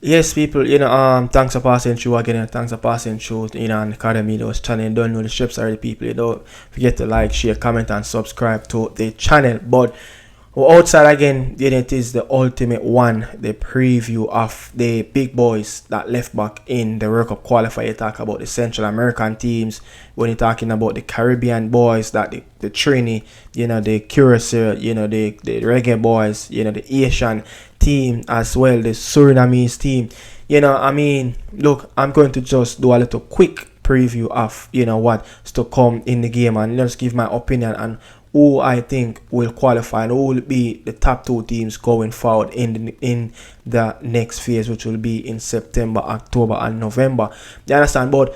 Yes, people, thanks for passing through again, and thanks for passing through, on Nicardo Media House Channel. You don't know the strips already, people. You don't forget to like, share, comment, and subscribe to the channel. But outside again, it is the ultimate one, the preview of the big boys that left back in the World Cup qualifier. You talk about the Central American teams, when you're talking about the Caribbean boys, that the Trini, the Curacao, the Reggae Boyz, the Asian team as well, the Surinamese team. Look, I'm going to just do a little quick preview of what's to come in the game, and let's give my opinion on who I think will qualify and who will be the top two teams going forward in the next phase, which will be in September, October, and November. You understand? But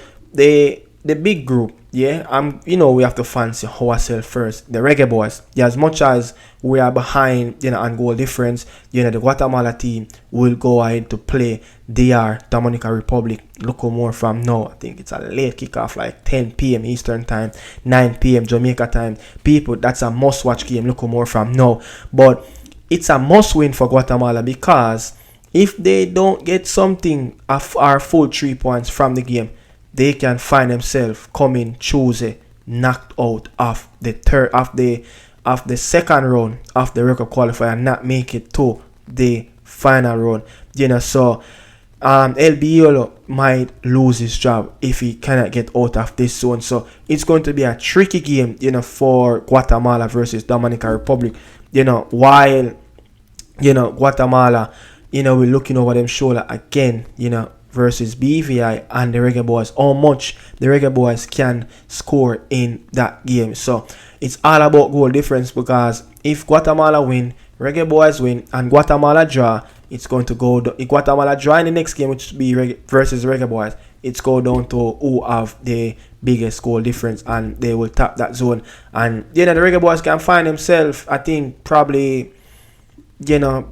the big group, we have to fancy ourselves first. The Reggae Boyz, as much as we are behind, on goal difference, the Guatemala team will go ahead to play Dominican Republic. Look more from now. I think it's a late kickoff, like 10 p.m. Eastern time, 9 p.m. Jamaica time. People, that's a must-watch game. Look more from now. But it's a must-win for Guatemala, because if they don't get something of our full 3 points from the game, they can find themselves coming Tuesday knocked out of the second round of the World Cup qualifier and not make it to the final round. So El Biolo might lose his job if he cannot get out of this zone. So it's going to be a tricky game, for Guatemala versus Dominican Republic. While Guatemala, we're looking over them shoulder again, versus BVI and the Reggae Boyz, how much the Reggae Boyz can score in that game. So it's all about goal difference, because if Guatemala win, Reggae Boyz win, and Guatemala draw, it's going to go if Guatemala draw in the next game, which will be versus Reggae Boyz, it's go down to who have the biggest goal difference, and they will tap that zone. And the Reggae Boyz can find themselves, I think, probably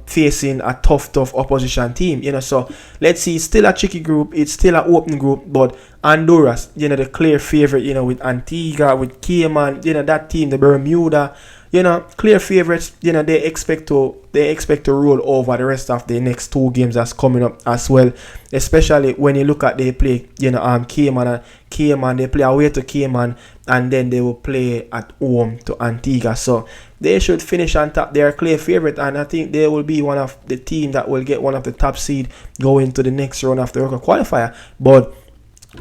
facing a tough opposition team. So let's see, it's still a tricky group, it's still an open group, but Honduras, the clear favorite, with Antigua, with Cayman, that team, the Bermuda, clear favorites. They expect to roll over the rest of the next two games that's coming up as well, especially when you look at they play Cayman, they play away to Cayman, and then they will play at home to Antigua. So they should finish on top. They are clear favorite, and I think they will be one of the team that will get one of the top seed going to the next round of the World Cup qualifier. But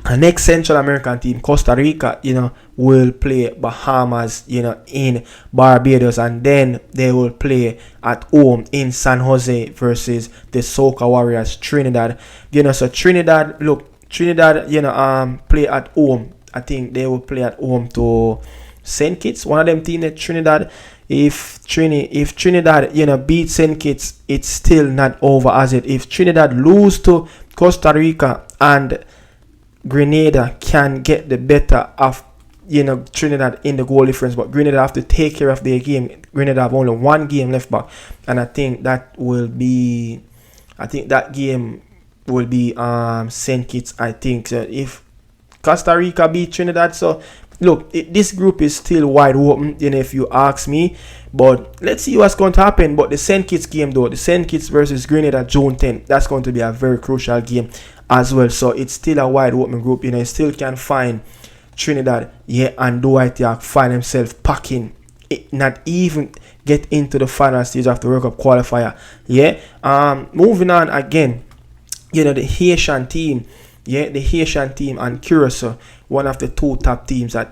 the next Central American team, Costa Rica, will play Bahamas, in Barbados, and then they will play at home in San Jose versus the Soca Warriors, Trinidad. So Trinidad, play at home. I think they will play at home to St. Kitts, one of them teams at Trinidad. If Trinidad, beat St. Kitts, it's still not over as it. If Trinidad lose to Costa Rica and Grenada can get the better of Trinidad in the goal difference, but Grenada have to take care of their game. Grenada have only one game left back, and I think that game will be St. Kitts. I think so if Costa Rica beat Trinidad. So look, this group is still wide open, if you ask me. But let's see what's going to happen. But the St. Kitts game, though, the St. Kitts versus Grenada, June 10th, that's going to be a very crucial game as well. So it's still a wide open group. You still can find Trinidad, and Dwight York find himself packing, not even get into the final stage of the World Cup qualifier. Moving on again, the Haitian team. The Haitian team and Curacao, one of the two top teams that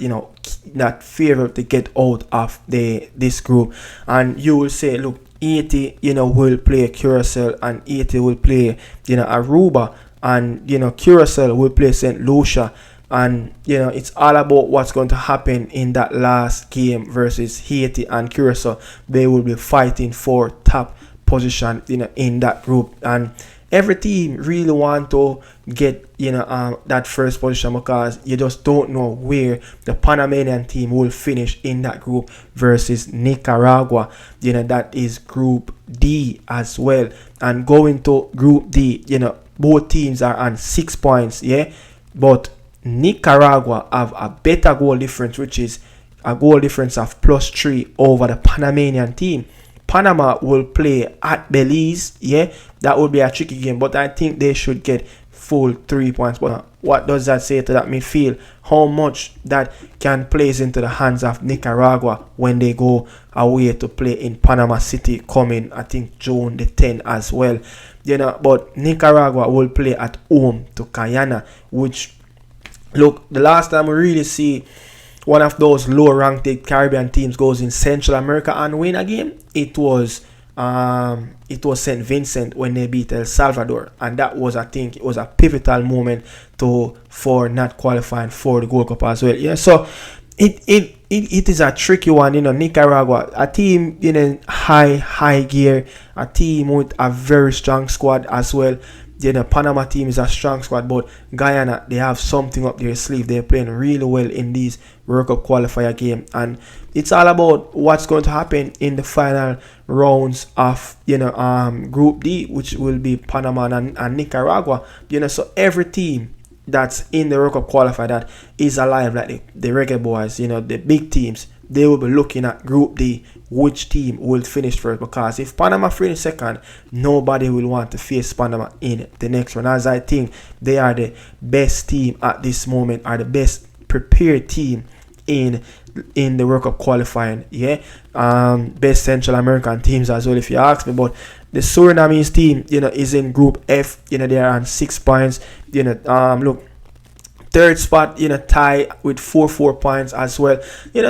that favor to get out of this group. And you will say, look, Haiti, will play Curacao, and Haiti will play, Aruba, and Curacao will play St. Lucia. And it's all about what's going to happen in that last game versus Haiti and Curacao. They will be fighting for top position, in that group, and every team really want to get that first position, because you just don't know where the Panamanian team will finish in that group versus Nicaragua. That is Group D as well. And going to Group D, both teams are on 6 points, but Nicaragua have a better goal difference, which is a goal difference of +3 over the Panamanian team. Panama will play at Belize. Yeah, that would be a tricky game, but I think they should get full 3 points. But what does that say to that midfield? How much that can plays into the hands of Nicaragua when they go away to play in Panama City coming, I think, June the 10th as well. But Nicaragua will play at home to Guyana, which, look, the last time we really see one of those low-ranked Caribbean teams goes in Central America and win a game, it was St. Vincent when they beat El Salvador, and that was, I think, it was a pivotal moment for not qualifying for the Gold Cup as well. So it is a tricky one. Nicaragua, a team in high gear, a team with a very strong squad as well. Panama team is a strong squad, but Guyana, they have something up their sleeve. They're playing really well in these World Cup qualifier game, and it's all about what's going to happen in the final rounds of Group D, which will be Panama and Nicaragua. So every team that's in the World Cup qualifier that is alive, like the Reggae Boyz, the big teams, they will be looking at Group D, which team will finish first, because if Panama finish second, nobody will want to face Panama in the next one, as I think they are the best team at this moment, are the best prepared team in the World Cup qualifying. Best Central American teams as well, if you ask me. But the Surinamese team, is in Group F. They are on 6 points. Look, third spot, tie with 4 points as well.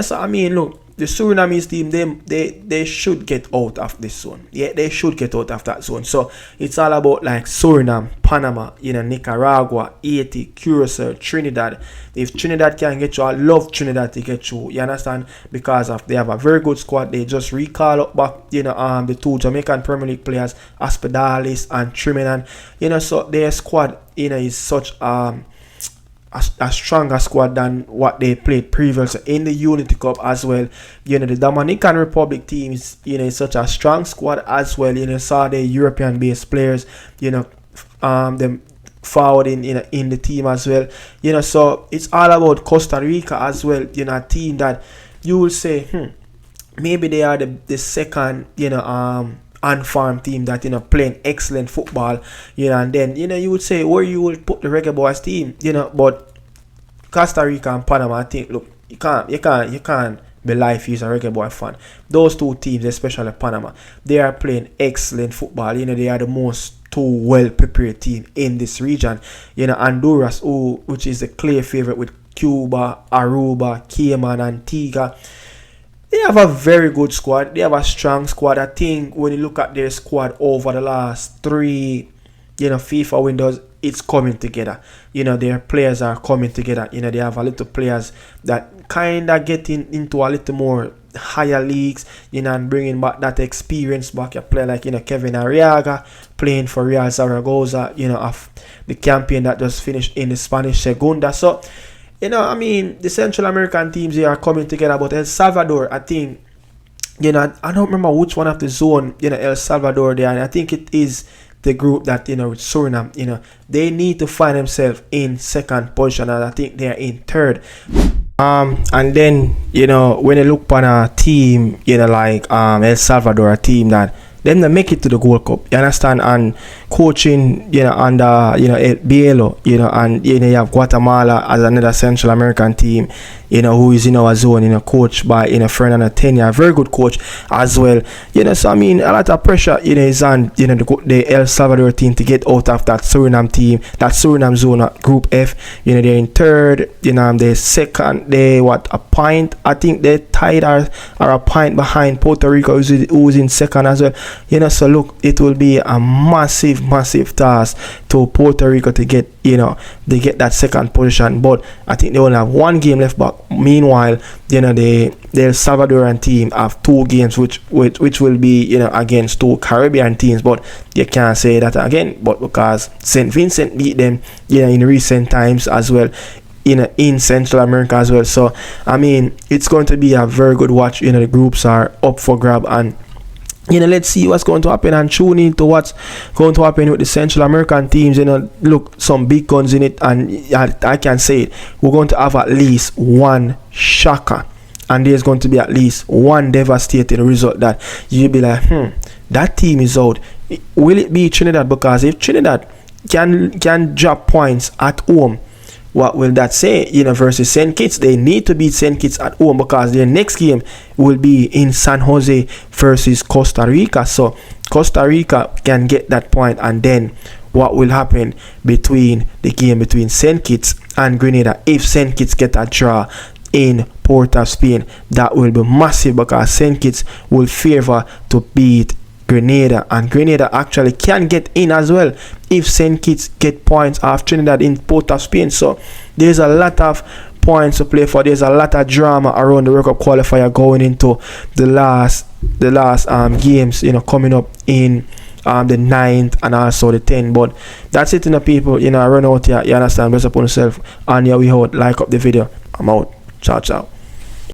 So I mean, look, the Surinamese team, they should get out of this zone. They should get out of that zone. So it's all about like Suriname, Panama, Nicaragua, Haiti, Curacao, Trinidad. If Trinidad can get you, I love Trinidad to get you. You understand? Because they have a very good squad. They just recall up back, the 2 Jamaican Premier League players, Hospitalis and Triminan. So their squad, is such a stronger squad than what they played previously in the Unity Cup as well. The Dominican Republic team is such a strong squad as well. Saw the European based players, them forward in the team as well. So it's all about Costa Rica as well. A team that you will say, maybe they are the second, unfarmed team that playing excellent football, and then you would say where you will put the Reggae Boyz team, but Costa Rica and Panama, I think, look, you can't belie if you're a Reggae Boyz fan. Those two teams, especially Panama, they are playing excellent football. They are the most well prepared team in this region. Honduras, which is the clear favorite with Cuba, Aruba, Cayman, Antigua. They have a very good squad. They have a strong squad. I think when you look at their squad over the last 3, FIFA windows, it's coming together. Their players are coming together. They have a little players that kind of getting into a little more higher leagues, and bringing back that experience back. A player like, Kevin Arriaga playing for Real Zaragoza, of the campaign that just finished in the Spanish Segunda. So, the Central American teams, they are coming together, but El Salvador, I think, I don't remember which one of the zone, El Salvador there, and I think it is the group that, with Suriname, they need to find themselves in second position, and I think they are in third. And then, when you look on a team, like El Salvador, a team that them to make it to the Gold Cup, you understand, and coaching, under, El Bielo, and, you have Guatemala as another Central American team, who is in our zone, coached by, Fernando Tena, a very good coach as well, so I mean, a lot of pressure, is on, the El Salvador team to get out of that Suriname team, that Suriname zone, Group F, they're in third, they're second, a point, I think they tied are a point behind Puerto Rico, who's in second as well. So look, it will be a massive task to Puerto Rico to get, they get that second position. But I think they only have 1 game left back. Meanwhile, the El Salvadoran team have 2 games, which will be, against 2 Caribbean teams. But you can't say that again. But because St. Vincent beat them, in recent times as well, in Central America as well. So I mean, it's going to be a very good watch. The groups are up for grab, and let's see what's going to happen and tune in to what's going to happen with the Central American teams. Look, some big guns in it, and I can say it. We're going to have at least one shocker and there's going to be at least one devastating result that you'll be like, that team is out. Will it be Trinidad? Because if Trinidad can drop points at home, what will that say? Versus St. Kitts, they need to beat St. Kitts at home because their next game will be in San Jose versus Costa Rica. So Costa Rica can get that point, and then what will happen between the game between St. Kitts and Grenada? If St. Kitts get a draw in Port of Spain, that will be massive because St. Kitts will favor to beat Grenada, and Grenada actually can get in as well if St. Kitts get points off Trinidad in Port of Spain. So there's a lot of points to play for. There's a lot of drama around the World Cup qualifier going into the last games coming up in the 9th and also the 10th. But that's it, people. I run out here. You understand? Bless upon yourself, and we out. Like up the video. I'm out. Ciao, ciao.